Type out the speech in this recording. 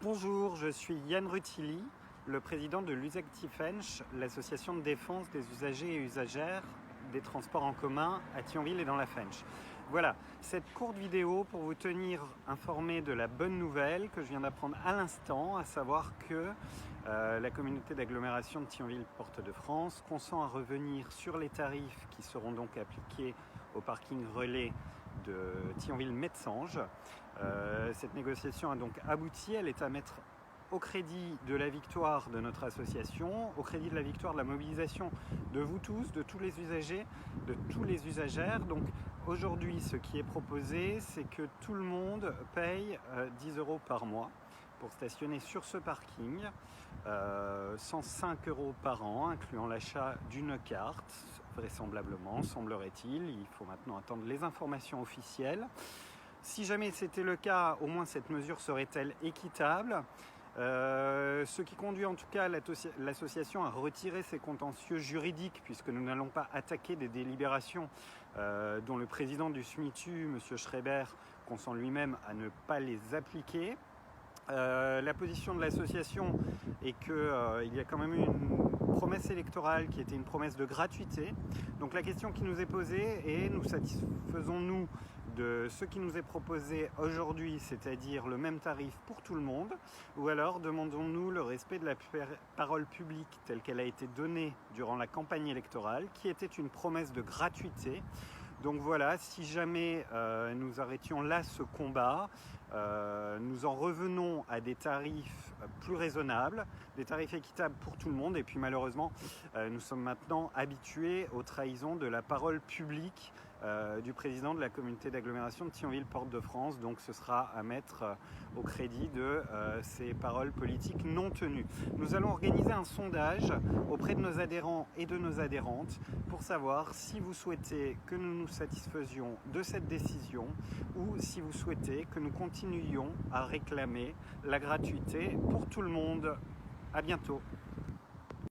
Bonjour, je suis Yann Rutilli, le président de l'Usactifensch, l'association de défense des usagers et usagères des transports en commun à Thionville et dans la Fensch. Voilà, cette courte vidéo pour vous tenir informé de la bonne nouvelle que je viens d'apprendre à l'instant, à savoir que la communauté d'agglomération de Thionville-Porte de France consent à revenir sur les tarifs qui seront donc appliqués au parking relais de Thionville-Metsange. Cette négociation a donc abouti, elle est à mettre au crédit de la victoire de notre association, au crédit de la victoire de la mobilisation de vous tous, de tous les usagers, de tous les usagères. Donc aujourd'hui, ce qui est proposé, c'est que tout le monde paye 10 € par mois pour stationner sur ce parking, 105 € par an, incluant l'achat d'une carte, vraisemblablement, semblerait-il. Il faut maintenant attendre les informations officielles. Si jamais c'était le cas, au moins cette mesure serait-elle équitable ? Ce qui conduit en tout cas l'association à retirer ses contentieux juridiques, puisque nous n'allons pas attaquer des délibérations dont le président du SMITU, M. Schreiber, consent lui-même à ne pas les appliquer. La position de l'association est qu'il y a quand même eu une promesse électorale qui était une promesse de gratuité. Donc la question qui nous est posée est: nous satisfaisons-nous de ce qui nous est proposé aujourd'hui, c'est-à-dire le même tarif pour tout le monde, ou alors demandons-nous le respect de la parole publique telle qu'elle a été donnée durant la campagne électorale, qui était une promesse de gratuité. Donc voilà, si jamais nous arrêtions là ce combat, nous en revenons à des tarifs plus raisonnables, des tarifs équitables pour tout le monde. Et puis malheureusement, nous sommes maintenant habitués aux trahisons de la parole publique du président de la communauté d'agglomération de Thionville-Porte de France. Donc ce sera à mettre au crédit de ces paroles politiques non tenues. Nous allons organiser un sondage auprès de nos adhérents et de nos adhérentes pour savoir si vous souhaitez que nous nous satisfaisions de cette décision ou si vous souhaitez que nous continuions à réclamer la gratuité pour tout le monde. À bientôt.